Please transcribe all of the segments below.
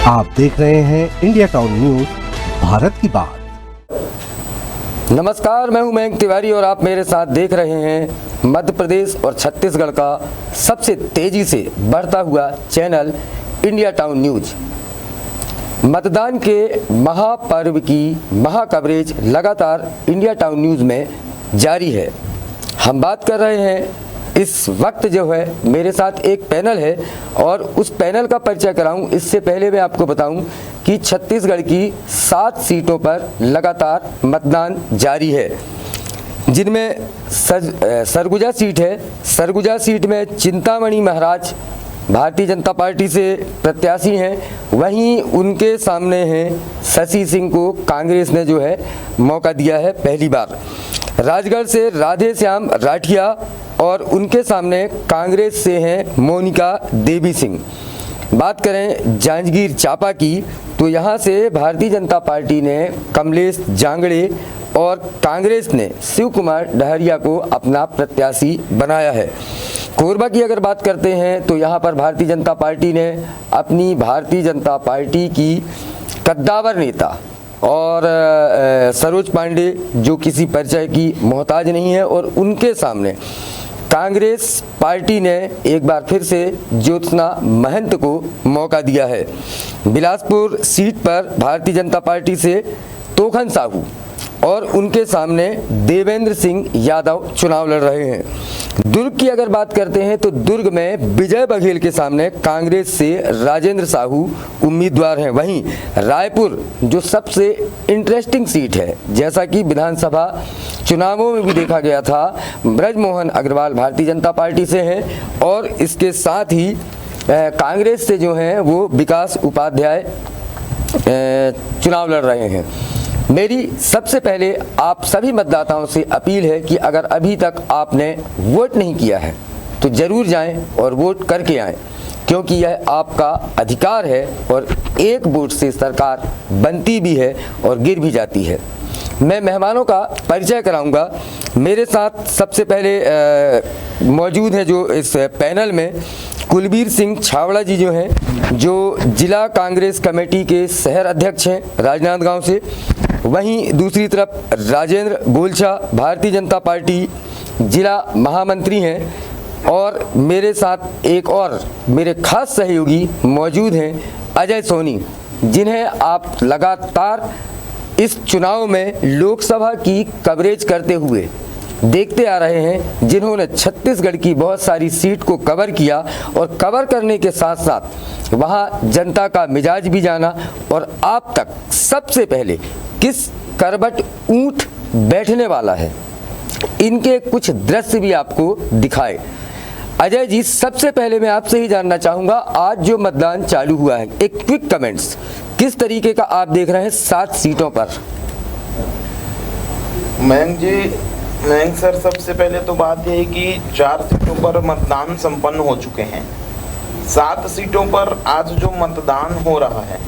आप देख रहे हैं इंडिया टाउन न्यूज, भारत की बात। नमस्कार, मैं हूं मयंक तिवारी और आप मेरे साथ देख रहे हैं मध्य प्रदेश और छत्तीसगढ़ का सबसे तेजी से बढ़ता हुआ चैनल इंडिया टाउन न्यूज। मतदान के महापर्व की महा कवरेज लगातार इंडिया टाउन न्यूज में जारी है। हम बात कर रहे हैं, इस वक्त जो है मेरे साथ एक पैनल है और उस पैनल का परिचय कराऊं इससे पहले मैं आपको बताऊं कि छत्तीसगढ़ की 7 सीटों पर लगातार मतदान जारी है, जिनमें सरगुजा सीट है। सरगुजा सीट में चिंतामणि महाराज भारतीय जनता पार्टी से प्रत्याशी हैं, वहीं उनके सामने हैं शशि सिंह को कांग्रेस ने जो है मौका दिया है पहली बार। राजगढ़ से राधे श्याम राठिया और उनके सामने कांग्रेस से हैं मोनिका देवी सिंह। बात करें जांजगीर चांपा की तो यहाँ से भारतीय जनता पार्टी ने कमलेश जांगड़े और कांग्रेस ने शिव कुमार डहरिया को अपना प्रत्याशी बनाया है। कोरबा की अगर बात करते हैं तो यहाँ पर भारतीय जनता पार्टी ने अपनी भारतीय जनता पार्टी की कद्दावर नेता और सरोज पांडे, जो किसी परिचय की मोहताज नहीं है, और उनके सामने कांग्रेस पार्टी ने एक बार फिर से ज्योत्सना महंत को मौका दिया है। बिलासपुर सीट पर भारतीय जनता पार्टी से तोखन साहू और उनके सामने देवेंद्र सिंह यादव चुनाव लड़ रहे हैं। दुर्ग की अगर बात करते हैं तो दुर्ग में विजय बघेल के सामने कांग्रेस से राजेंद्र साहू उम्मीदवार हैं। वहीं रायपुर जो सबसे इंटरेस्टिंग सीट है, जैसा कि विधानसभा चुनावों में भी देखा गया था, ब्रजमोहन अग्रवाल भारतीय जनता पार्टी से हैं और इसके साथ ही कांग्रेस से जो हैं वो विकास उपाध्याय चुनाव लड़ रहे हैं। मेरी सबसे पहले आप सभी मतदाताओं से अपील है कि अगर अभी तक आपने वोट नहीं किया है तो ज़रूर जाएं और वोट करके आएं, क्योंकि यह आपका अधिकार है और एक वोट से सरकार बनती भी है और गिर भी जाती है। मैं मेहमानों का परिचय कराऊंगा। मेरे साथ सबसे पहले मौजूद है जो इस पैनल में कुलबीर सिंह छावड़ा जी जो हैं, जो जिला कांग्रेस कमेटी के शहर अध्यक्ष हैं राजनांदगांव से। वहीं दूसरी तरफ राजेंद्र बोलछा भारतीय जनता पार्टी जिला महामंत्री हैं और मेरे साथ एक और मेरे खास सहयोगी मौजूद हैं अजय सोनी, जिन्हें आप लगातार इस चुनाव में लोकसभा की कवरेज करते हुए देखते आ रहे हैं, जिन्होंने छत्तीसगढ़ की बहुत सारी सीट को कवर किया और कवर करने के साथ साथ वहां जनता का मिजाज भी जाना और आप तक सबसे पहले किस करवट ऊंट बैठने वाला है, इनके कुछ दृश्य भी आपको दिखाए। अजय जी, सबसे पहले मैं आपसे ही जानना चाहूँगा, आज जो मतदान चालू हुआ है, एक क्विक कमेंट्स किस तरीके का आप देख रहे हैं 7 सीटों पर? मयंक सर, सबसे पहले तो बात यह है कि 4 सीटों पर मतदान संपन्न हो चुके हैं। 7 सीटों पर आज जो मतदान हो रहा है,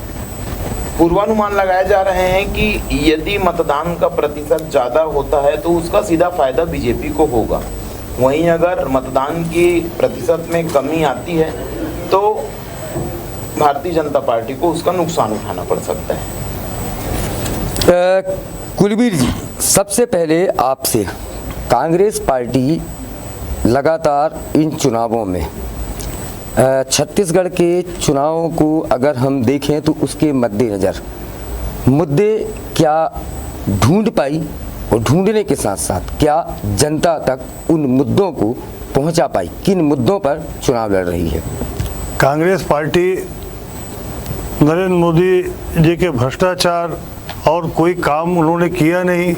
पूर्वानुमान लगाए जा रहे हैं कि यदि मतदान का प्रतिशत ज़्यादा होता है तो उसका सीधा फायदा बीजेपी को होगा। वहीं अगर मतदान की प्रतिशत में कमी आती है तो भारतीय जनता पार्टी को उसका नुकसान उठाना पड़ सकता है। कुलबीर जी, सबसे पहले आपसे, कांग्रेस पार्टी लगातार इन चुनावों में छत्तीसगढ़ के चुनावों को अगर हम देखें तो उसके मद्देनज़र मुद्दे क्या ढूंढ पाई और ढूंढने के साथ साथ क्या जनता तक उन मुद्दों को पहुंचा पाई? किन मुद्दों पर चुनाव लड़ रही है कांग्रेस पार्टी? नरेंद्र मोदी जी के भ्रष्टाचार और कोई काम उन्होंने किया नहीं।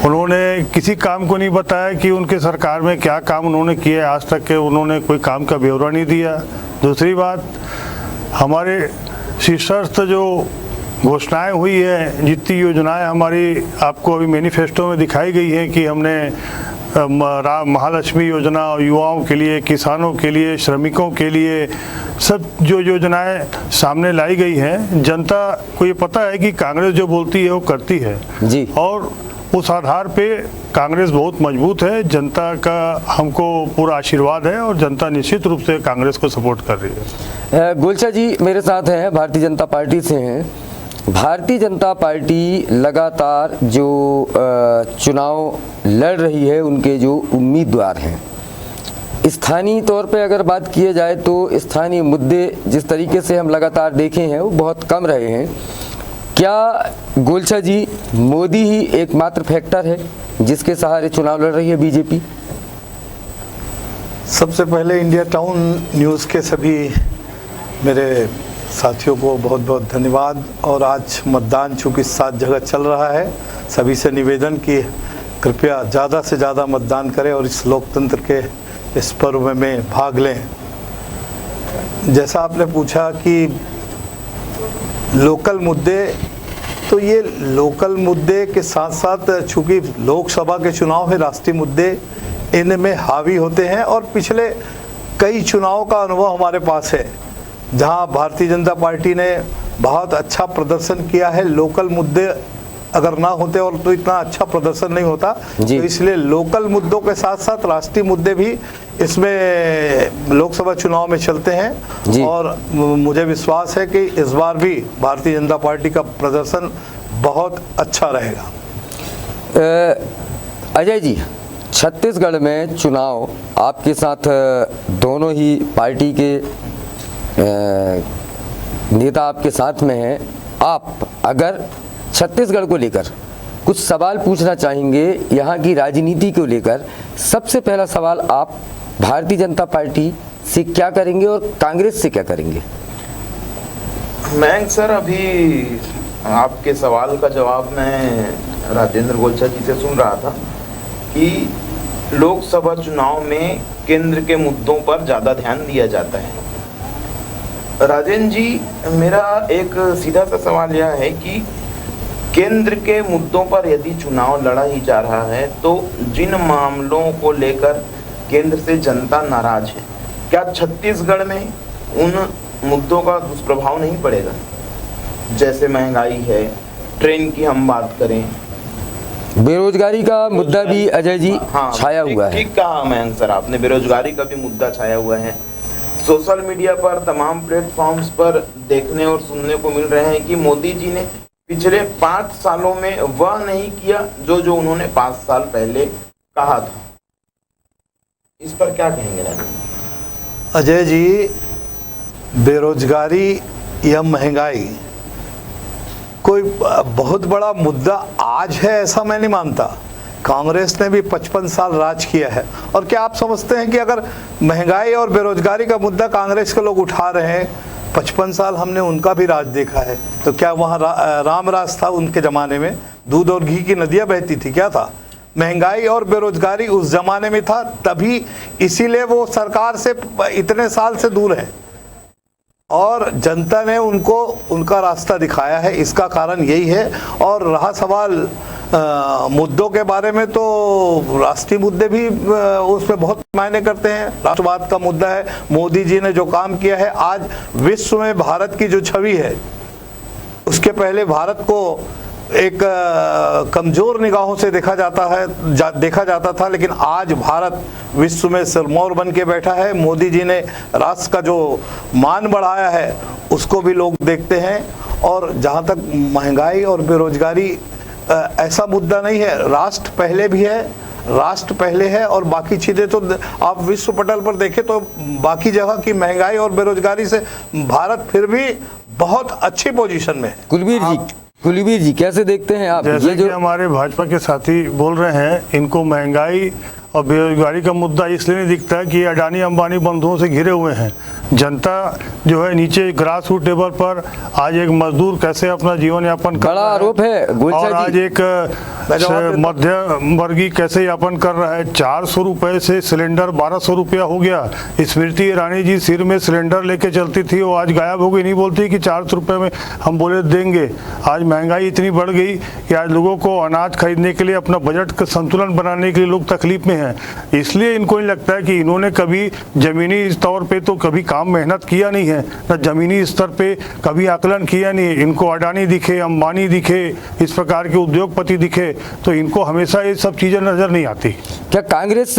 उन्होंने किसी काम को नहीं बताया कि उनके सरकार में क्या काम उन्होंने किया। आज तक के उन्होंने कोई काम का ब्यौरा नहीं दिया। दूसरी बात, हमारे शीर्षस्थ जो घोषणाएं हुई है, जितनी योजनाएं हमारी आपको अभी मैनिफेस्टो में दिखाई गई हैं कि हमने महालक्ष्मी योजना युवाओं के लिए, किसानों के लिए, श्रमिकों के लिए, सब जो योजनाएं सामने लाई गई हैं, जनता को ये पता है कि कांग्रेस जो बोलती है वो करती है जी। और उस आधार पे कांग्रेस बहुत मजबूत है। जनता का हमको पूरा आशीर्वाद है और जनता निश्चित रूप से कांग्रेस को सपोर्ट कर रही है। गुलचा जी मेरे साथ हैं, भारतीय जनता पार्टी से हैं। भारतीय जनता पार्टी लगातार जो चुनाव लड़ रही है, उनके जो उम्मीदवार हैं, स्थानीय तौर पे अगर बात किए जाए तो स्थानीय मुद्दे जिस तरीके से हम लगातार देखे हैं वो बहुत कम रहे हैं। क्या गोलछा जी मोदी ही एकमात्र फैक्टर है जिसके सहारे चुनाव लड़ रही है बीजेपी? सबसे पहले इंडिया टाउन न्यूज़ के सभी मेरे साथियों को बहुत बहुत धन्यवाद। और आज मतदान चूँकि 7 जगह चल रहा है, सभी से निवेदन कि कृपया ज़्यादा से ज़्यादा मतदान करें और इस लोकतंत्र के इस पर्व में भाग लें। जैसा आपने पूछा कि लोकल मुद्दे, तो ये लोकल मुद्दे के साथ साथ चूँकि लोकसभा के चुनाव है, राष्ट्रीय मुद्दे इनमें हावी होते हैं। और पिछले कई चुनावों का अनुभव हमारे पास है जहां भारतीय जनता पार्टी ने बहुत अच्छा प्रदर्शन किया है। लोकल मुद्दे अगर ना होते और तो इतना अच्छा प्रदर्शन नहीं होता, तो इसलिए लोकल मुद्दों के साथ साथ राष्ट्रीय मुद्दे भी इसमें लोकसभा चुनाव में चलते हैं। और मुझे विश्वास है कि इस बार भी भारतीय जनता पार्टी का प्रदर्शन बहुत अच्छा रहेगा। अजय जी, छत्तीसगढ़ में चुनाव आपके साथ दोनों ही पार्टी के नेता आपके साथ में हैं। आप अगर छत्तीसगढ़ को लेकर कुछ सवाल पूछना चाहेंगे, यहाँ की राजनीति को लेकर, सबसे पहला सवाल आप भारतीय जनता पार्टी से क्या करेंगे और कांग्रेस से क्या करेंगे? मैं सर अभी आपके सवाल का जवाब मैं राजेंद्र गोलछा जी से सुन रहा था कि लोकसभा चुनाव में केंद्र के मुद्दों पर ज़्यादा ध्यान दिया जाता है। राजेंद्र जी, मेरा एक सीधा सा सवाल यह है कि केंद्र के मुद्दों पर यदि चुनाव लड़ा ही जा रहा है तो जिन मामलों को लेकर केंद्र से जनता नाराज है, क्या छत्तीसगढ़ में उन मुद्दों का दुष्प्रभाव नहीं पड़ेगा? जैसे महंगाई है, ट्रेन की हम बात करें, बेरोजगारी का मुद्दा भी अजय जी छाया हुआ है। ठीक कहा मयंक सर आपने, बेरोजगारी का भी मुद्दा छाया हुआ है। सोशल मीडिया पर तमाम प्लेटफॉर्म्स पर देखने और सुनने को मिल रहे हैं कि मोदी जी ने पिछले 5 सालों में वह नहीं किया जो उन्होंने 5 साल पहले कहा था। इस पर क्या कहेंगे राजेंद्र? अजय जी, बेरोजगारी या महंगाई कोई बहुत बड़ा मुद्दा आज है ऐसा मैं नहीं मानता। कांग्रेस ने भी 55 साल राज किया है। और क्या आप समझते हैं कि अगर महंगाई और बेरोजगारी का मुद्दा कांग्रेस के लोग उठा रहे हैं, 55 साल हमने उनका भी राज देखा है, तो क्या वहाँ राम राज था? उनके ज़माने में दूध और घी की नदियाँ बहती थी, क्या था? महंगाई और बेरोजगारी उस ज़माने में था, तभी इसीलिए वो सरकार से इतने साल से दूर है और जनता ने उनको उनका रास्ता दिखाया है। इसका कारण यही है। और रहा सवाल मुद्दों के बारे में, तो राष्ट्रीय मुद्दे भी उसमें बहुत मायने करते हैं। राष्ट्रवाद का मुद्दा है। मोदी जी ने जो काम किया है, आज विश्व में भारत की जो छवि है, उसके पहले भारत को एक कमज़ोर निगाहों से देखा जाता था, लेकिन आज भारत विश्व में सिरमौर बन के बैठा है। मोदी जी ने राष्ट्र का जो मान बढ़ाया है उसको भी लोग देखते हैं। और जहाँ तक महंगाई और बेरोजगारी, ऐसा मुद्दा नहीं है। राष्ट्र पहले भी है, राष्ट्र पहले है, और बाकी चीज़ें तो आप विश्व पटल पर देखें तो बाकी जगह की महंगाई और बेरोजगारी से भारत फिर भी बहुत अच्छी पोजीशन में है। कुलवीर जी कैसे देखते हैं आप? जैसे कि हमारे भाजपा के साथी बोल रहे हैं, इनको महंगाई और बेरोजगारी का मुद्दा इसलिए नहीं दिखता है कि अडानी अंबानी बंधुओं से घिरे हुए हैं। जनता जो है नीचे ग्रास रूट लेवल पर आज एक मजदूर कैसे अपना जीवन यापन कर रहा है, आरोप है और आज एक मध्य वर्गीय कैसे यापन कर रहा है। 400 रुपए से सिलेंडर 1200 रुपया हो गया। स्मृति ईरानी जी सिर में सिलेंडर लेके चलती थी, वो आज गायब हो गई। नहीं बोलती कि 400 रुपये में हम बोले देंगे। आज महंगाई इतनी बढ़ गई कि आज लोगों को अनाज खरीदने के लिए, अपना बजट का संतुलन बनाने के लिए लोग तकलीफ में हैं। हैं, इसलिए इनको नहीं लगता है कि इन्होंने कभी ज़मीनी तौर पे तो कभी काम मेहनत किया नहीं है, न ज़मीनी स्तर पे कभी आकलन किया नहीं है। इनको अडानी दिखे, अंबानी दिखे, इस प्रकार के उद्योगपति दिखे, तो इनको हमेशा ये सब चीज़ें नज़र नहीं आती। क्या कांग्रेस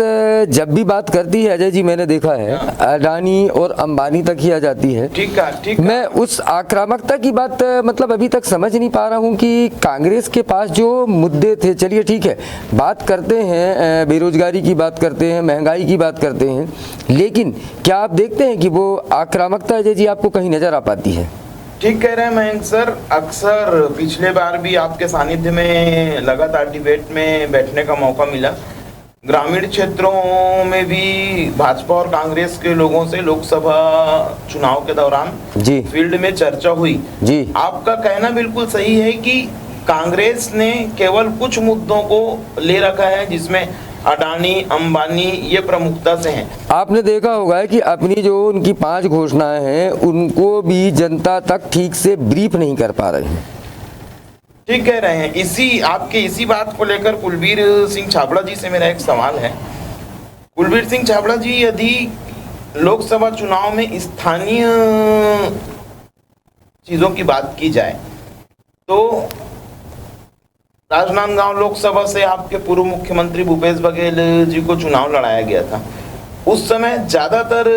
जब भी बात करती है अजय जी, मैंने देखा है अडानी और अंबानी तक ही आ जाती है। ठीक है। मैं उस आक्रामकता की बात मतलब अभी तक समझ नहीं पा रहा हूं कि कांग्रेस के पास जो मुद्दे थे, चलिए ठीक है, बात करते हैं बेरोजगारी की, बात करते हैं महंगाई की, बात करते हैं, लेकिन क्या आप देखते हैं कि वो आक्रामकता अजय जी आपको कहीं नजर आ पाती है? ठीक कह रहे हैं मयंक सर। अक्सर पिछले बार भी आपके सानिध्य में लगातार डिबेट में बैठने का मौका मिला। ग्रामीण क्षेत्रों में भी भाजपा और कांग्रेस के लोगों से लोकसभा चुनाव के दौरान जी फील्ड में चर्चा हुई जी। आपका कहना बिल्कुल सही है कि कांग्रेस ने केवल कुछ मुद्दों को ले रखा है जिसमें अडानी, अंबानी ये प्रमुखता से हैं। आपने देखा होगा कि अपनी जो उनकी 5 घोषणाएं हैं उनको भी जनता तक ठीक से ब्रीफ नहीं कर पा रहे हैं। ठीक कह रहे हैं। इसी बात को लेकर कुलबीर सिंह छाबड़ा जी से मेरा एक सवाल है। कुलबीर सिंह छाबड़ा जी, यदि लोकसभा चुनाव में स्थानीय चीजों की बात की जाए तो राजनांदगांव लोकसभा से आपके पूर्व मुख्यमंत्री भूपेश बघेल जी को चुनाव लड़ाया गया था। उस समय ज्यादातर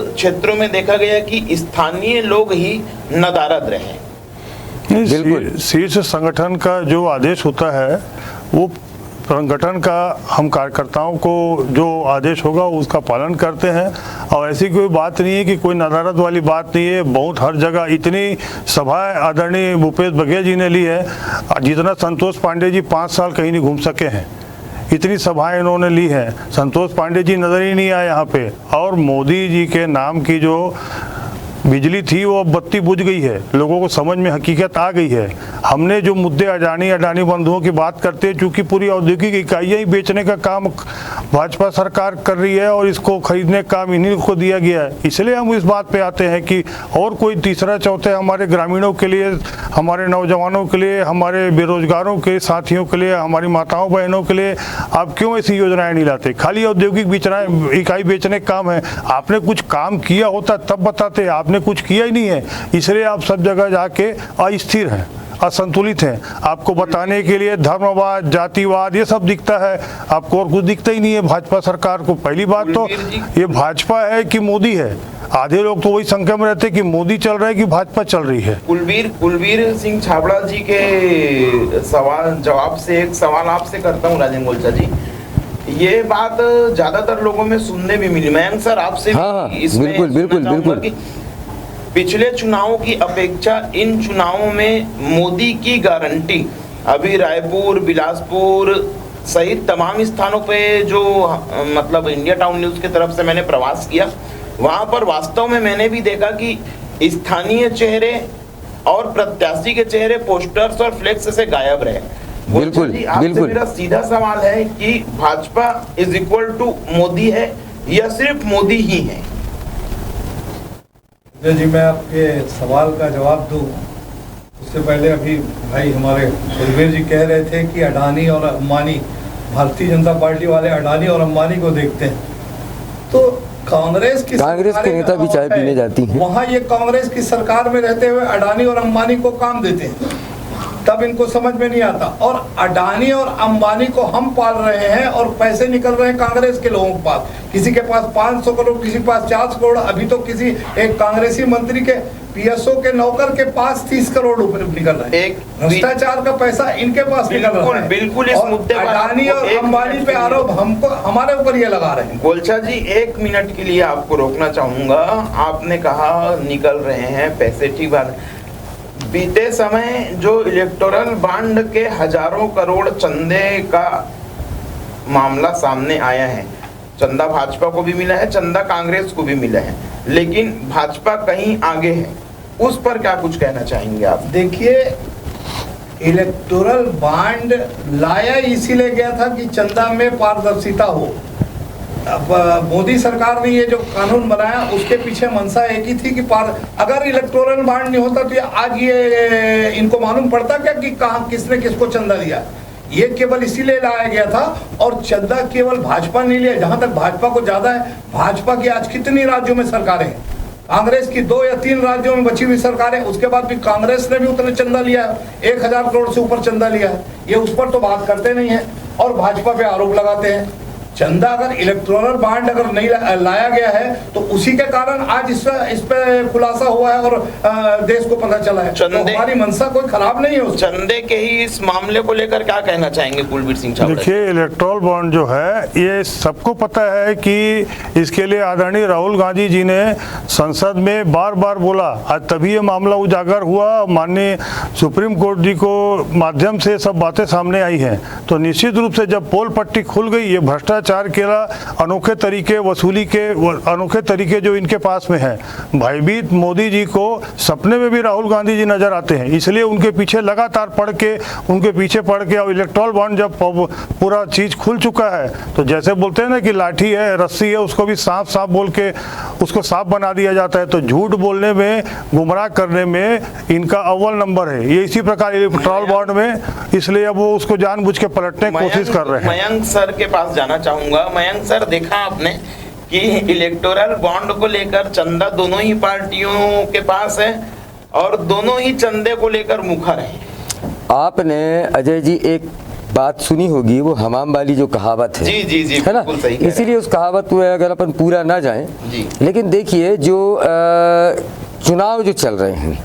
क्षेत्रों में देखा गया कि स्थानीय लोग ही नदारद रहे। बिल्कुल, शीर्ष संगठन का जो आदेश होता है वो संगठन का हम कार्यकर्ताओं को जो आदेश होगा उसका पालन करते हैं, और ऐसी कोई बात नहीं है कि कोई नदारत वाली बात नहीं है। बहुत हर जगह इतनी सभाएं आदरणीय भूपेश बघेल जी ने ली है, जितना संतोष पांडे जी 5 साल कहीं नहीं घूम सके हैं, इतनी सभाएं इन्होंने ली हैं। संतोष पांडे जी नजर ही नहीं आए यहाँ पे, और मोदी जी के नाम की जो बिजली थी वो अब बत्ती बुझ गई है, लोगों को समझ में हकीकत आ गई है। हमने जो मुद्दे अडानी बंधुओं की बात करते हैं, चूंकि पूरी औद्योगिक इकाइयां ही बेचने का काम भाजपा सरकार कर रही है और इसको खरीदने का काम इन्हीं को दिया गया है, इसलिए हम इस बात पे आते हैं कि और कोई तीसरा चौथे हमारे ग्रामीणों के लिए, हमारे नौजवानों के लिए, हमारे बेरोजगारों के साथियों के लिए, हमारी माताओं बहनों के लिए आप क्यों ऐसी योजनाएं नहीं लाते? खाली औद्योगिक इकाई बेचने का काम है। आपने कुछ काम किया होता तब बताते, आपने कुछ किया ही नहीं है, इसलिए आप सब जगह जाके अस्थिर हैं, असंतुलित हैं। आपको बताने के लिए धर्मवाद, जातिवाद ये सब दिखता है, आपको और कुछ दिखता ही नहीं है भाजपा सरकार को। पहली बात तो ये भाजपा है कि मोदी है? आधे लोग तो वही संख्या में रहते कि मोदी चल रहा है कि भाजपा चल रही है। कुलबीर सिंह छाबड़ा जी के सवाल जवाब से एक सवाल आपसे करता हूँ राजेंद्र गोलचा जी। ये बात ज्यादातर लोगों में सुनने भी मिली। मयंक सर आपसे इसमें बिल्कुल पिछले चुनावों की अपेक्षा इन चुनावों में मोदी की गारंटी, अभी रायपुर, बिलासपुर सहित तमाम स्थानों पे जो मतलब इंडिया टाउन न्यूज की तरफ से मैंने प्रवास किया, वहां पर वास्तव में मैंने भी देखा कि स्थानीय चेहरे और प्रत्याशी के चेहरे पोस्टर्स और फ्लेक्स से गायब रहे। बिल्कुल। मेरा सीधा सवाल है कि Bhajpa is equal to Modi है या सिर्फ मोदी ही है? जी, मैं आपके सवाल का जवाब दूं उससे पहले अभी भाई हमारे कुलबीर जी कह रहे थे कि अडानी और अंबानी, भारतीय जनता पार्टी वाले अडानी और अंबानी को देखते हैं, तो कांग्रेस के नेता भी चाय पीने जाती हैं, वहाँ ये कांग्रेस की सरकार में रहते हुए अडानी और अंबानी को काम देते हैं, तब इनको समझ में नहीं आता। और अडानी और अंबानी को हम पाल रहे हैं और पैसे निकल रहे हैं कांग्रेस के लोगों के पास, किसी के पास 500 करोड़, किसी के पास 400 करोड़। अभी तो किसी एक कांग्रेसी मंत्री के पीएसओ के नौकर के पास 30 करोड़ रुपए निकल रहे हैं। भ्रष्टाचार का पैसा इनके पास निकल रहा है। बिल्कुल इस मुद्दे पर अडानी और अंबानी पे आरोप हमको, हमारे ऊपर ये लगा रहे हैं। गोलचा जी, 1 मिनट के लिए आपको रोकना चाहूंगा। आपने कहा निकल रहे हैं पैसे, ठीक बात। बीते समय जो इलेक्टोरल बॉन्ड के हजारों करोड़ चंदे का मामला सामने आया है, चंदा भाजपा को भी मिला है, चंदा कांग्रेस को भी मिला है, लेकिन भाजपा कहीं आगे है, उस पर क्या कुछ कहना चाहेंगे आप? देखिए, इलेक्टोरल बॉन्ड लाया इसीलिए गया था कि चंदा में पारदर्शिता हो। अब मोदी सरकार ने ये जो कानून बनाया उसके पीछे मंशा एक ही थी कि अगर इलेक्टोरल बॉन्ड नहीं होता तो आज ये इनको मालूम पड़ता क्या कि कहाँ किसने किसको चंदा दिया। ये केवल इसीलिए लाया गया था, और चंदा केवल भाजपा नहीं लिया। जहां तक भाजपा को ज्यादा है, भाजपा की आज कितनी राज्यों में सरकारें हैं? कांग्रेस की 2 या 3 राज्यों में बची हुई सरकारें, उसके बाद भी कांग्रेस ने भी उतने चंदा लिया है, 1000 करोड़ से ऊपर चंदा लिया है। ये उस पर तो बात करते नहीं है और भाजपा पे आरोप लगाते हैं। चंदा अगर इलेक्टोरल बॉन्ड अगर नहीं लाया गया है तो उसी के कारण आज इस पे खुलासा हुआ है और देश को पता चला है। तो हमारी मंशा कोई खराब नहीं है। चंदे के ही इस मामले को लेकर क्या कहना चाहेंगे कुलबीर सिंह छाबड़ा? देखिए, इलेक्टोरल बॉन्ड जो है ये सबको पता है कि इसके लिए आदरणीय राहुल गांधी जी ने संसद में बार बार बोला। आज तभी ये मामला उजागर हुआ, माननीय सुप्रीम कोर्ट जी को माध्यम से सब बातें सामने आई हैं। तो निश्चित रूप से जब पोल पट्टी खुल गई, ये भ्रष्टाचार के अनोखे तरीके, वसूली के अनोखे तरीके जो इनके पास में है, भयभीत मोदी जी को सपने में भी राहुल गांधी जी नजर आते हैं। इसलिए उनके पीछे लगातार पड़ के और इलेक्टोरल बॉन्ड जब पूरा चीज खुल चुका है तो जैसे बोलते हैं ना कि लाठी है, रस्सी है, उसको भी साफ बोल के उसको साफ बना दिया जाता है। तो झूठ बोलने में, गुमराह करने में इनका अव्वल नंबर है। ये इसी प्रकार इलेक्टोरल बॉन्ड में, इसलिए अब वो उसको जानबूझ के पलटने की कोशिश कर रहे हैं। मयंक सर के पास जाना चाहूंगा। मयंक सर, देखा आपने कि इलेक्टोरल बॉन्ड को लेकर चंदा दोनों ही पार्टियों के पास है और दोनों ही चंदे को लेकर मुखर हैं। आपने अजय जी एक बात सुनी होगी, वो हमाम वाली जो कहावत है, जी है ना? बिल्कुल सही कह रहे हैं। इसीलिए उस कहावत में अगर अपन पूरा ना जाएं, लेकिन देखिए जो चुनाव जो चल रहे हैं,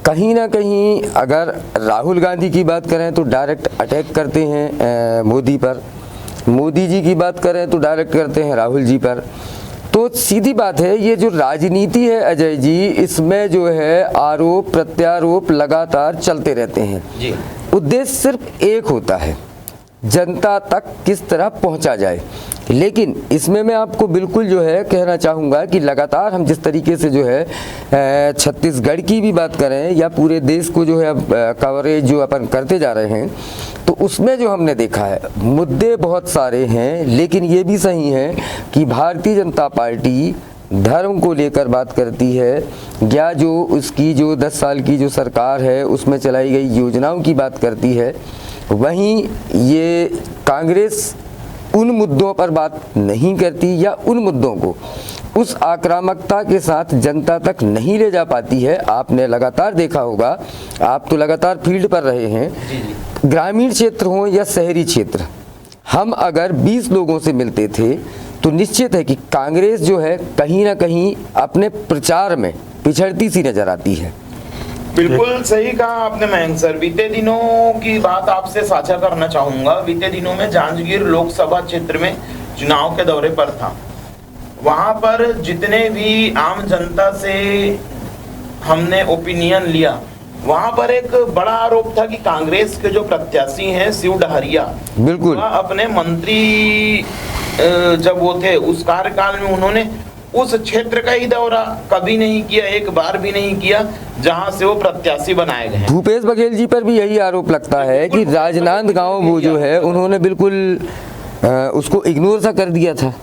कहीं ना कहीं अगर राहुल गांधी की बात करें तो डायरेक्ट अटैक करते हैं मोदी पर, मोदी जी की बात करें तो डायरेक्ट करते हैं राहुल जी पर। तो सीधी बात है, ये जो राजनीति है अजय जी, इसमें जो है आरोप प्रत्यारोप लगातार चलते रहते हैं। जी। उद्देश्य सिर्फ एक होता है, जनता तक किस तरह पहुंचा जाए। लेकिन इसमें मैं आपको बिल्कुल जो है कहना चाहूँगा कि लगातार हम जिस तरीके से जो है छत्तीसगढ़ की भी बात करें या पूरे देश को जो है अब कवरेज जो अपन करते जा रहे हैं, तो उसमें जो हमने देखा है मुद्दे बहुत सारे हैं। लेकिन ये भी सही है कि भारतीय जनता पार्टी धर्म को लेकर बात करती है, या जो उसकी जो 10 साल की जो सरकार है उसमें चलाई गई योजनाओं की बात करती है। वहीं ये कांग्रेस उन मुद्दों पर बात नहीं करती या उन मुद्दों को उस आक्रामकता के साथ जनता तक नहीं ले जा पाती है। आपने लगातार देखा होगा, आप तो लगातार फील्ड पर रहे हैं, ग्रामीण क्षेत्र हो या शहरी क्षेत्र, हम अगर 20 लोगों से मिलते थे तो निश्चित है कि कांग्रेस जो है कहीं ना कहीं अपने प्रचार में पिछड़ती सी नजर आती है। बिल्कुल सही कहा आपने मयंक सर। बीते दिनों की बात आपसे साझा करना चाहूंगा। बीते दिनों में जांजगीर लोकसभा क्षेत्र में चुनाव के दौरे पर था। वहां पर जितने भी आम जनता से हमने ओपिनियन लिया, वहां पर एक बड़ा आरोप था कि कांग्रेस के जो प्रत्याशी हैं शिव डहरिया, बिल्कुल वह अपने मंत्री जब वो थे उस कार्यकाल में उन्होंने उस क्षेत्र का ही दौरा कभी नहीं किया, एक बार भी नहीं किया जहां से वो प्रत्याशी बनाए गए हैं। भूपेश बघेल जी पर भी यही आरोप लगता है कि राजनांदगांव वो जो है उन्होंने बिल्कुल उसको इग्नोर सा कर दिया था।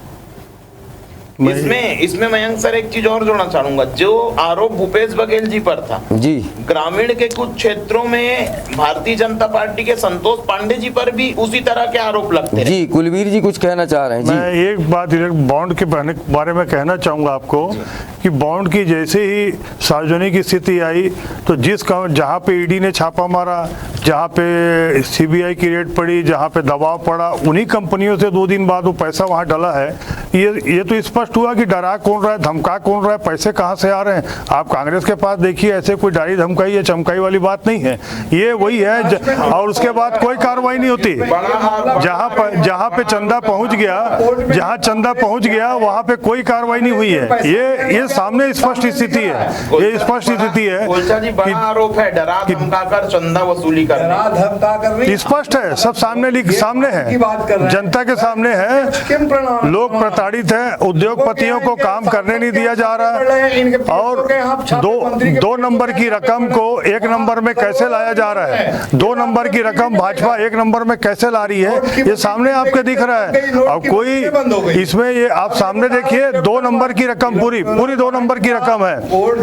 इसमें मयंक सर एक चीज और जोड़ना चाहूंगा। जो आरोप भूपेश बघेल जी पर था जी, ग्रामीण के कुछ क्षेत्रों में भारतीय जनता पार्टी के संतोष पांडे जी पर भी उसी तरह के आरोप लगते हैं। जी, कुलवीर जी कुछ कहना चाह रहे हैं जी। मैं एक बात बॉन्ड के बारे में कहना चाहूँगा आपको कि बॉन्ड की जैसे ही सार्वजनिक स्थिति आई तो जहाँ पे ईडी ने छापा मारा, जहाँ पे सीबीआई की रेड पड़ी, जहाँ पे दबाव पड़ा, उन्हीं कंपनियों से 2 दिन बाद वो पैसा वहाँ डला है। ये तो स्पष्ट हुआ कि डरा कौन रहा है, धमका कौन रहा है, पैसे कहाँ से आ रहे हैं। आप कांग्रेस के पास देखिए, ऐसे कोई डरी धमकाई या चमकाई वाली बात नहीं है। ये वही है और उसके बाद कोई कार्रवाई नहीं होती। जहाँ पे चंदा पहुँच गया, वहाँ पे कोई कार्रवाई नहीं हुई है। ये सामने स्पष्ट स्थिति है। ये स्पष्ट स्थिति है। बड़ा आरोप है डरा धमकाकर चंदा वसूली करना। स्पष्ट है, सब सामने है, जनता के सामने है। लोग प्रताड़ित हैं, उद्योगपतियों को काम करने नहीं दिया जा रहा है और 2 नंबर की रकम को 1 नंबर में कैसे लाया जा रहा है। 2 नंबर की रकम भाजपा 1 नंबर में कैसे ला रही है, ये सामने आपके दिख रहा है। और कोई इसमें ये आप सामने देखिए, 2 नंबर की रकम पूरी 2 नंबर की रकम है।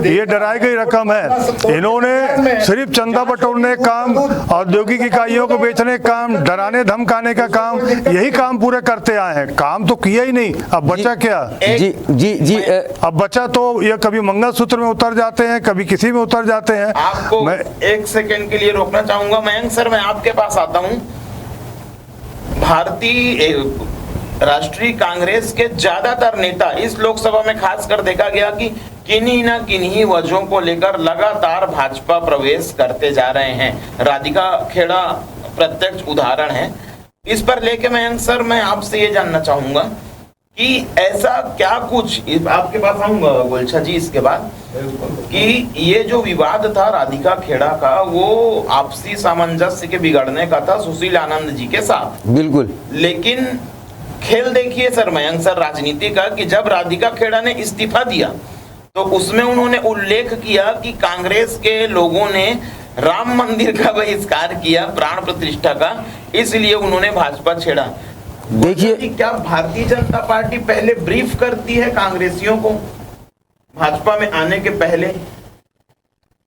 ये डराई गई रकम है। इन्होंने सिर्फ चंदा बटोरने काम औद्योगिक इकाइयों को बेचने का काम, डराने धमकाने का काम, यही काम पूरे करते आए हैं। काम तो किया ही नहीं, अब बचा क्या? जी जी जी अब बचा तो ये कभी मंगलसूत्र में उतर जाते हैं, कभी किसी में उतर जाते हैं। आपको मैं एक सेकंड के लिए रोकना चाहूंगा मयंक सर, मैं आपके पास आता हूं। भारतीय राष्ट्रीय कांग्रेस के ज्यादातर नेता इस लोकसभा में खासकर देखा गया कि किन्हीं न किन्हीं वजहों को लेकर लगातार भाजपा प्रवेश करते जा रहे हैं। राधिका खेड़ा प्रत्यक्ष उदाहरण है। इस पर लेके मयंक सर मैं आपसे ये जानना चाहूंगा कि ऐसा क्या कुछ, आपके पास आऊंगा गोलछा जी इसके बाद, कि ये जो विवाद था राधिका खेड़ा का वो आपसी सामंजस्य के बिगड़ने का था सुशील आनंद जी के साथ। बिल्कुल। लेकिन खेल देखिए सर मयंक सर राजनीति का, कि जब राधिका खेड़ा ने इस्तीफा दिया तो उसमें उन्होंने उल्लेख किया कि कांग्रेस के लोगों ने राम मंदिर का बहिष्कार किया, प्राण प्रतिष्ठा का, इसलिए उन्होंने भाजपा छेड़ा। देखिए क्या भारतीय जनता पार्टी पहले ब्रीफ करती है कांग्रेसियों को भाजपा में आने के पहले?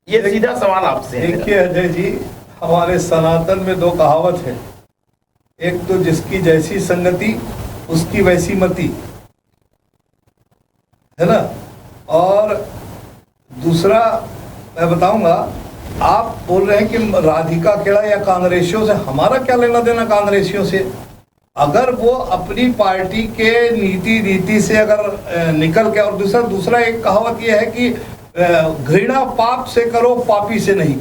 ये सीधा सवाल आपसे है। देखिए अजय जी, हमारे सनातन में दो कहावत है, एक तो जिसकी जैसी संगति उसकी वैसी मति, है ना, और दूसरा मैं बताऊंगा, आप बोल रहे हैं कि राधिका खेड़ा या कांग्रेसियों से, हमारा क्या लेना देना कांग्रेसियों से? अगर वो अपनी पार्टी के नीति से अगर निकल के, और दूसरा एक कहावत ये है कि घृणा पाप से करो, पापी से नहीं।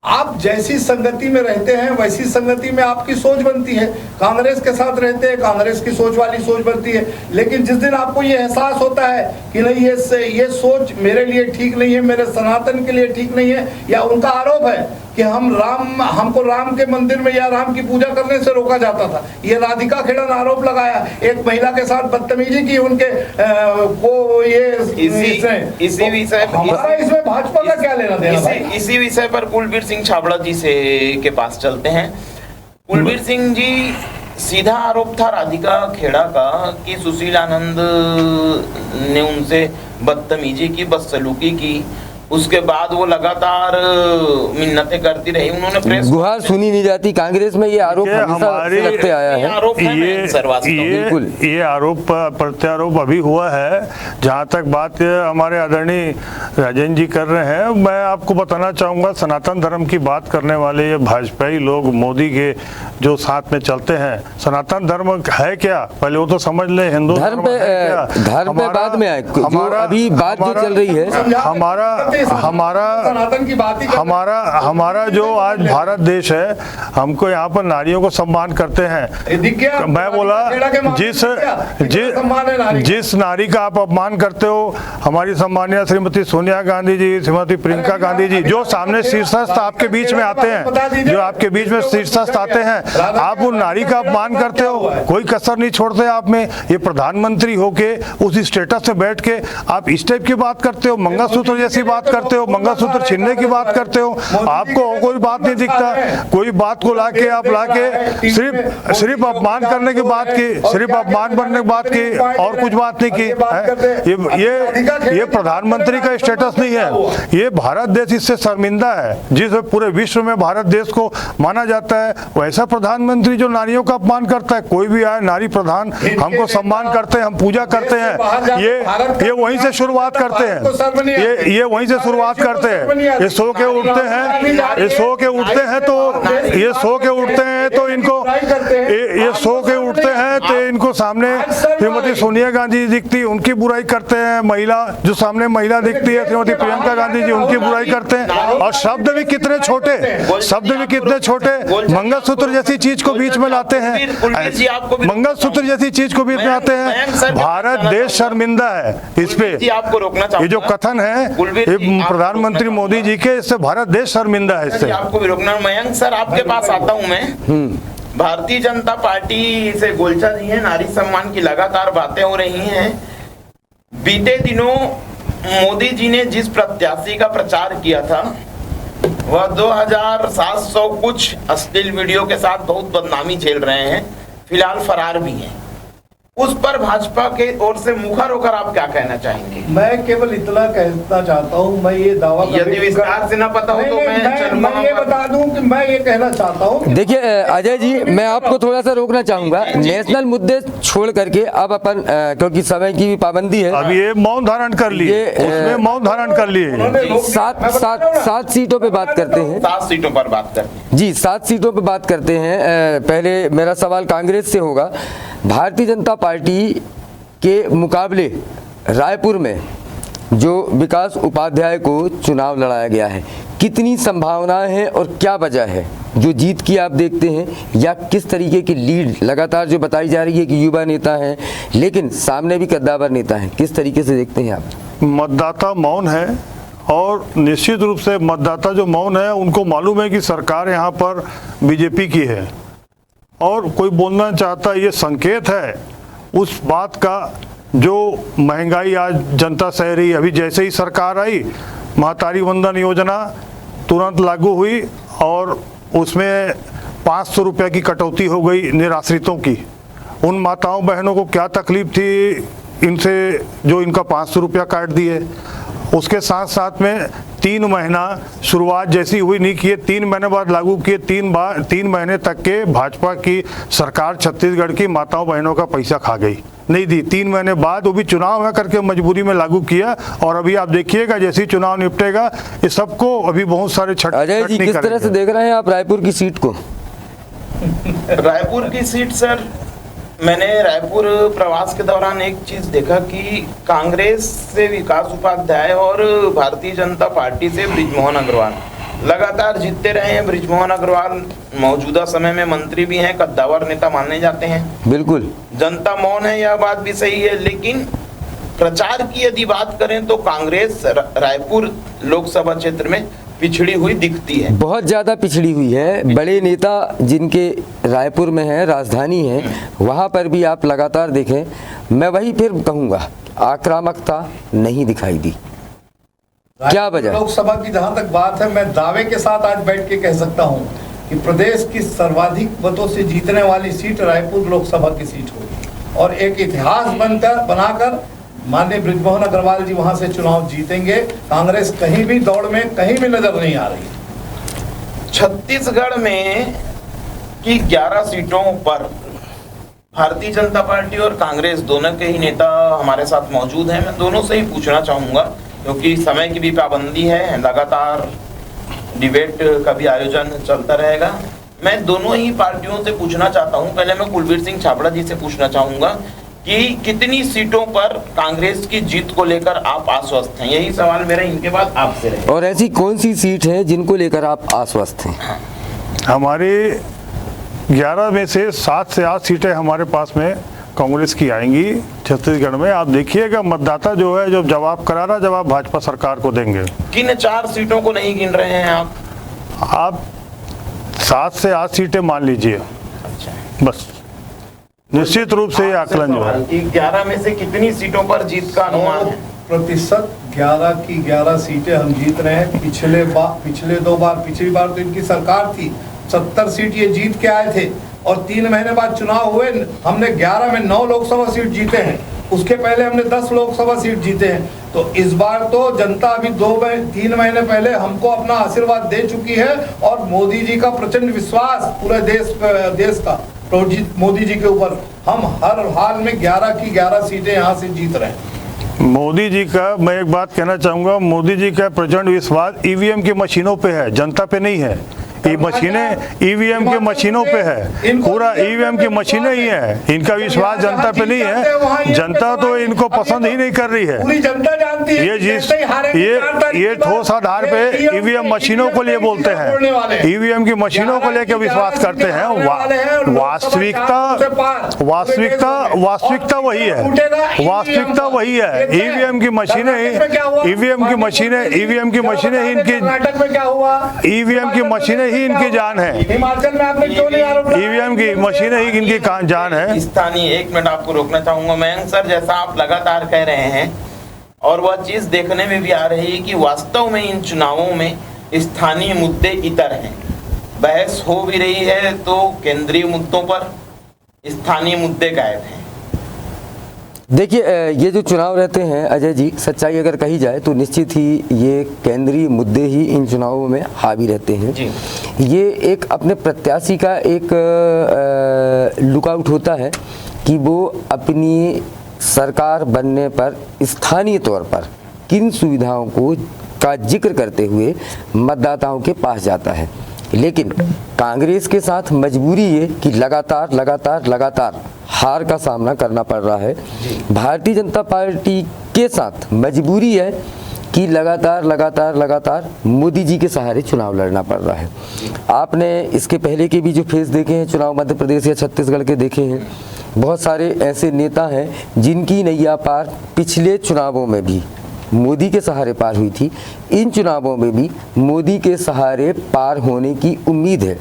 आप जैसी संगति में रहते हैं वैसी संगति में आपकी सोच बनती है। कांग्रेस के साथ रहते हैं, कांग्रेस की सोच वाली सोच बनती है। लेकिन जिस दिन आपको ये एहसास होता है कि नहीं ये सोच मेरे लिए ठीक नहीं है, मेरे सनातन के लिए ठीक नहीं है, या उनका आरोप है कि हमको राम के मंदिर में या राम की पूजा करने से रोका जाता था, ये राधिका खेड़ा ने आरोप लगाया, एक महिला के साथ बदतमीजी की उनके को, ये इसी विषय हमारा इसमें भाजपा का क्या लेना देना? इसी विषय पर कुलबीर सिंह छाबड़ा जी से के पास चलते हैं। कुलबीर सिंह जी, सीधा आरोप था राधिका खेड़ा का कि सुशील आनंद ने उनसे बदतमीजी की, बदसलूकी की, उसके बाद वो लगातार मिन्नतें करती रही, उन्होंने प्रेस गुहार सुनी नहीं जाती। कांग्रेस में ये आरोप हमेशा से लगते आया है। ये आरोप प्रत्यारोप अभी हुआ है। जहाँ तक बात हमारे आदरणीय राजेंद्र जी कर रहे हैं, मैं आपको बताना चाहूँगा, सनातन धर्म की बात करने वाले ये भाजपाई लोग, मोदी के जो साथ में चलते हैं, सनातन धर्म है क्या? पहले वो तो समझ ले। हिंदू धर्म पे बाद में आए, अभी बात जो चल रही है, हमारा जो आज भारत देश है, हमको यहाँ पर नारियों को सम्मान करते हैं। मैं बोला जिस नारी का आप अपमान करते हो, हमारी सम्मानिया श्रीमती सोनिया गांधी जी, श्रीमती प्रियंका गांधी जी, जो सामने शीर्षस्थ आपके बीच में आते हैं, जो आपके बीच में शीर्षस्थ आते हैं, आप उन नारी का अपमान करते हो, कोई कसर नहीं छोड़ते आप में। ये प्रधानमंत्री होके उस स्टेटस में बैठ के आप इस टाइप की बात करते हो, मंगलसूत्र जैसी बात करते हो, मंगलसूत्र छीनने की बात करते हो। आपको कोई बात नहीं दिखता, कोई बात को लाके आप सिर्फ अपमान करने की बात की, सिर्फ अपमान बनने की बात की, और कुछ बात नहीं की। ये प्रधानमंत्री का स्टेटस नहीं है। ये भारत देश इससे शर्मिंदा है, जिस पूरे विश्व में भारत देश को माना जाता है। वैसा प्रधानमंत्री जो नारियों का अपमान करता है, कोई भी आए नारी प्रधान, हमको सम्मान करते हैं, हम पूजा करते हैं, ये वहीं से शुरुआत करते हैं। ये वहीं से शुरुआत करते हैं। ये सो के उठते हैं, ये सो के उठते हैं तो इनको सामने श्रीमती सोनिया गांधी दिखती, उनकी बुराई करते हैं। महिला जो सामने महिला दिखती है, श्रीमती प्रियंका गांधी जी, उनकी बुराई करते हैं। और शब्द भी कितने छोटे, मंगलसूत्र जैसी चीज को बीच में लाते हैं, मंगलसूत्र जैसी चीज को बीच में आते हैं। भारत देश शर्मिंदा है इस पे। ये जो कथन है प्रधानमंत्री मोदी जी के, इससे भारत देश शर्मिंदा है। इससे आपको भी रोकना। मयंक सर, आपके पास आता हूं मैं। भारतीय जनता पार्टी से गोलचा जी हैं, नारी सम्मान की लगातार बातें हो रही हैं। बीते दिनों मोदी जी ने जिस प्रत्याशी का प्रचार किया था, वह 2700 कुछ अश्लील वीडियो के साथ बहुत बदनामी झेल रहे हैं, फिलहाल फरार भी हैं। उस पर भाजपा के ओर से मुखर होकर आप क्या कहना चाहेंगे? मैं केवल इतना कहना चाहता हूँ, मैं ये दावा यदि विस्तार से ना पता हो तो मैं ये बता दूं कि मैं ये कहना चाहता हूँ। देखिए अजय जी, मैं आपको थोड़ा सा रोकना चाहूंगा। नेशनल मुद्दे छोड़ करके अब अपन क्योंकि समय की भी पाबंदी है, अब ये मौन धारण कर लिए, उसमें मौन धारण कर लिए। सात सीटों पे बात करते हैं। 7 सीटों पर बात करते हैं जी, 7 सीटों पे बात करते हैं। पहले मेरा सवाल कांग्रेस से होगा। भारतीय जनता पार्टी के मुकाबले रायपुर में जो विकास उपाध्याय को चुनाव लड़ाया गया है, कितनी संभावनाएं हैं और क्या वजह है जो जीत की आप देखते हैं, या किस तरीके की लीड लगातार जो बताई जा रही है कि युवा नेता हैं लेकिन सामने भी कद्दावर नेता हैं, किस तरीके से देखते हैं आप? मतदाता मौन है और निश्चित रूप से मतदाता जो मौन है उनको मालूम है कि सरकार यहाँ पर बीजेपी की है, और कोई बोलना चाहता ये संकेत है उस बात का जो महंगाई आज जनता सह रही है। अभी जैसे ही सरकार आई, महतारी वंदन योजना तुरंत लागू हुई और उसमें 500 रुपये की कटौती हो गई निराश्रितों की। उन माताओं बहनों को क्या तकलीफ थी इनसे जो इनका 500 रुपया काट दिए। उसके साथ साथ में 3 महीना शुरुआत जैसी हुई नहीं किए, 3 महीने बाद लागू किए। 3 महीने तक के भाजपा की सरकार छत्तीसगढ़ की माताओं बहनों का पैसा खा गई, नहीं दी। 3 महीने बाद वो भी चुनाव है करके मजबूरी में लागू किया, और अभी आप देखिएगा जैसे ही चुनाव निपटेगा इस सबको अभी बहुत सारे अजय जी, किस तरह से देख रहे हैं आप रायपुर की सीट को? रायपुर की सीट सर, मैंने रायपुर प्रवास के दौरान एक चीज देखा कि कांग्रेस से विकास उपाध्याय और भारतीय जनता पार्टी से बृजमोहन अग्रवाल लगातार जीतते रहे हैं। बृजमोहन अग्रवाल मौजूदा समय में मंत्री भी हैं, कद्दावर नेता माने जाते हैं। बिल्कुल, जनता मौन है, यह बात भी सही है, लेकिन प्रचार की यदि बात करें तो कांग्रेस रायपुर लोकसभा क्षेत्र में पिछड़ी हुई दिखती है, बहुत ज्यादा पिछड़ी हुई है। बड़े नेता जिनके रायपुर में है, राजधानी है, वहां पर भी आप लगातार देखें, मैं वही फिर कहूंगा, आक्रामकता नहीं दिखाई दी। क्या वजह? लोकसभा की जहां तक बात है, मैं दावे के साथ आज बैठ के कह सकता हूं कि प्रदेश की सर्वाधिक मतों से जीतने वाली सीट रायपुर लोकसभा की सीट होगी, और एक इतिहास बनाकर माननीय बृजमोहन अग्रवाल जी वहां से चुनाव जीतेंगे। कांग्रेस कहीं भी दौड़ में कहीं भी नजर नहीं आ रही। छत्तीसगढ़ में की 11 सीटों पर भारतीय जनता पार्टी और कांग्रेस दोनों के ही नेता हमारे साथ मौजूद हैं। मैं दोनों से ही पूछना चाहूंगा, क्योंकि समय की भी पाबंदी है, लगातार डिबेट का भी आयोजन चलता रहेगा। मैं दोनों ही पार्टियों से पूछना चाहता हूं। पहले मैं कुलबीर सिंह छाबड़ा जी से पूछना चाहूंगा कि कितनी सीटों पर कांग्रेस की जीत को लेकर आप आश्वस्त हैं? यही सवाल मेरा इनके बाद आपसे रहे। और ऐसी कौन सी सीट है जिनको लेकर आप आश्वस्त हैं? हमारे 11 में से 7 से 8 सीटें हमारे पास में कांग्रेस की आएंगी छत्तीसगढ़ में। आप देखिएगा मतदाता जो है जो जवाब करारा जवाब भाजपा सरकार को देंगे। किन 4 सीटों को नहीं गिन रहे हैं आप? 7 से 8 सीटें मान लीजिए। अच्छा, बस निश्चित रूप से ये आकलन जो है 11 में से कितनी सीटों पर जीत का अनुमान है? प्रतिशत 11 की 11 सीटें हम जीत रहे हैं। पिछले 2 बार, पिछली बार तो इनकी सरकार थी, 70 सीट ये जीत के आए थे, और 3 महीने बाद चुनाव हुए, हमने 11 में 9 लोकसभा सीट जीते हैं। उसके पहले हमने 10 लोकसभा सीट जीते हैं। तो इस बार तो जनता अभी 3 महीने पहले हमको अपना आशीर्वाद दे चुकी है, और मोदी जी का प्रचंड विश्वास पूरे देश का मोदी जी के ऊपर। हम हर हाल में 11 की 11 सीटें यहाँ से जीत रहे हैं। मोदी जी का मैं एक बात कहना चाहूंगा, मोदी जी का प्रचंड विश्वास ईवीएम की मशीनों पे है, जनता पे नहीं है। ये मशीनें ईवीएम के मशीनों पे है, पूरा ईवीएम की मशीनें ही है। इनका विश्वास जनता पे नहीं है, जनता तो इनको पसंद ही नहीं कर रही है। पूरी जनता जानती है ये ठोस आधार पे ईवीएम मशीनों को लिए बोलते हैं, ईवीएम की मशीनों को लेकर विश्वास करते हैं। वास्तविकता वही है, वास्तविकता वही है। ईवीएम की मशीनें ही इनकी जान है। हिमाचल में आपने क्यों नहीं आरोप लगाया? ईवीएम की मशीनें ही इनकी जान है। स्थानीय 1 मिनट आपको रोकना चाहूंगा मयंक सर, जैसा आप लगातार कह रहे हैं और वह चीज देखने में भी आ रही है कि वास्तव में इन चुनावों में स्थानीय मुद्दे इतर हैं। बहस हो भी रही है तो केंद्रीय मुद्दों पर स्थानीय मुद्दे गायब हैं। देखिए ये जो चुनाव रहते हैं अजय जी, सच्चाई अगर कही जाए तो निश्चित ही ये केंद्रीय मुद्दे ही इन चुनावों में हावी रहते हैं। जी। ये एक अपने प्रत्याशी का एक लुकआउट होता है कि वो अपनी सरकार बनने पर स्थानीय तौर पर किन सुविधाओं का जिक्र करते हुए मतदाताओं के पास जाता है। लेकिन कांग्रेस के साथ मजबूरी ये कि लगातार हार का सामना करना पड़ रहा है। भारतीय जनता पार्टी के साथ मजबूरी है कि लगातार मोदी जी के सहारे चुनाव लड़ना पड़ रहा है। आपने इसके पहले के भी जो फेज देखे हैं चुनाव मध्य प्रदेश या छत्तीसगढ़ के देखे हैं, बहुत सारे ऐसे नेता हैं जिनकी नैया पार पिछले चुनावों में भी मोदी के सहारे पार हुई थी। इन चुनावों में भी मोदी के सहारे पार होने की उम्मीद है।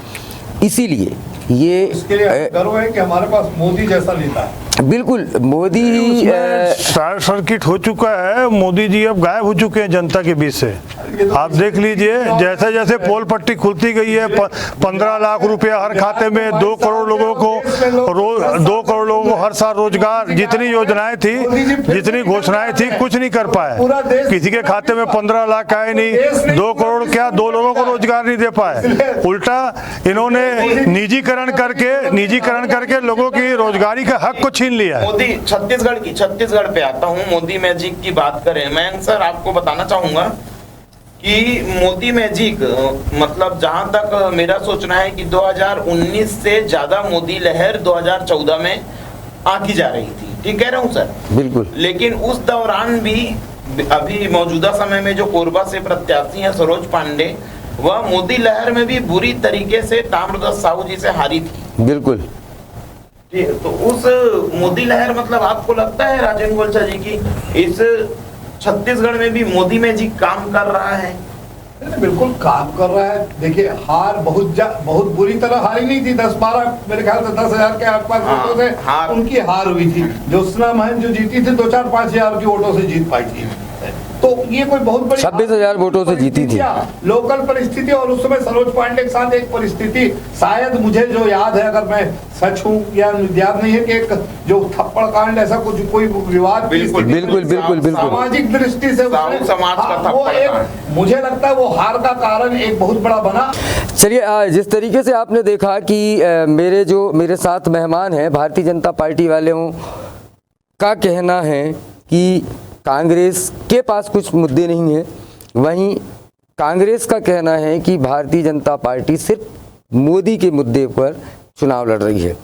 इसीलिए ये इसके लिए गर्व है कि हमारे पास मोदी जैसा नेता है। बिल्कुल मोदी शॉर्ट सर्किट हो चुका है। मोदी जी अब गायब हो चुके हैं जनता के बीच से। आप देख लीजिए, जैसे जैसे पोल पट्टी खुलती गई है, 15 लाख रुपया हर खाते में, 2 करोड़ लोगों को 2 करोड़ लोगों को हर साल रोजगार, जितनी योजनाएं थी, जितनी घोषणाएं थी, कुछ नहीं कर पाए। किसी के खाते में 15 लाख आए नहीं, 2 करोड़ क्या 2 लोगों को रोजगार नहीं दे पाए। उल्टा इन्होंने निजीकरण करके लोगों की रोजगारी का हक को छीन लिया। मोदी छत्तीसगढ़ पे आता हूँ। मोदी मैजिक की बात करें, मैं सर आपको बताना चाहूंगा कि मोदी मैजिक मतलब जहां तक मेरा सोचना है कि 2019 से ज्यादा मोदी लहर 2014 में आती जा रही थी। ठीक कह रहा हूं सर? बिल्कुल। लेकिन उस दौरान भी अभी मौजूदा समय में जो कोरबा से प्रत्याशी हैं सरोज पांडे, वह मोदी लहर में भी बुरी तरीके से ताम्रध्वज साहू जी से हारी थी। बिल्कुल। तो उस मोदी लहर मतलब आपको लगता है राजेंद्र गोलचा जी की इस छत्तीसगढ़ में भी मोदी मैजिक काम कर रहा है? बिल्कुल काम कर रहा है। देखिए हार बहुत बुरी तरह हारी नहीं थी। 10-12 मेरे ख्याल से 10,000 के आसपास वोटों से उनकी हार हुई थी। ज्योत्सना महंत जो जीती थी 2-4-5 हजार की वोटों से जीत पाई थी। तो ये कोई बहुत बड़ी 26,000 वोटों से जीती थी। लोकल परिस्थिति और उस समय सरोज पांडे के साथ एक परिस्थिति, शायद मुझे जो याद है, अगर मैं सच हूँ या याद नहीं है, कि एक जो थप्पड़ कांड ऐसा कुछ कोई विवाद, बिल्कुल सामाजिक दृष्टि से समाज का वो एक, मुझे लगता है वो हार का कारण एक बहुत बड़ा बना। चलिए, जिस तरीके से आपने देखा कि मेरे साथ मेहमान हैं भारतीय जनता पार्टी वालों का कहना है कि कांग्रेस के पास कुछ मुद्दे नहीं हैं, वहीं कांग्रेस का कहना है कि भारतीय जनता पार्टी सिर्फ मोदी के मुद्दे पर चुनाव लड़ रही है।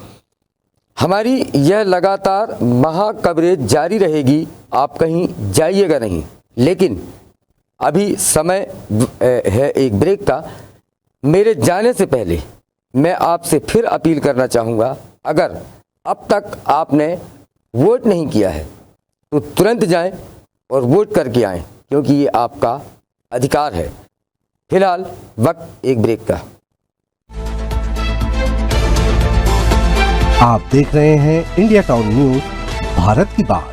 हमारी यह लगातार महा कवरेज जारी रहेगी, आप कहीं जाइएगा नहीं। लेकिन अभी समय है एक ब्रेक का। मेरे जाने से पहले मैं आपसे फिर अपील करना चाहूँगा, अगर अब तक आपने वोट नहीं किया है तो तुरंत जाएं और वोट करके आएं, क्योंकि ये आपका अधिकार है। फिलहाल वक्त एक ब्रेक का। आप देख रहे हैं इंडिया टाउन न्यूज, भारत की बात।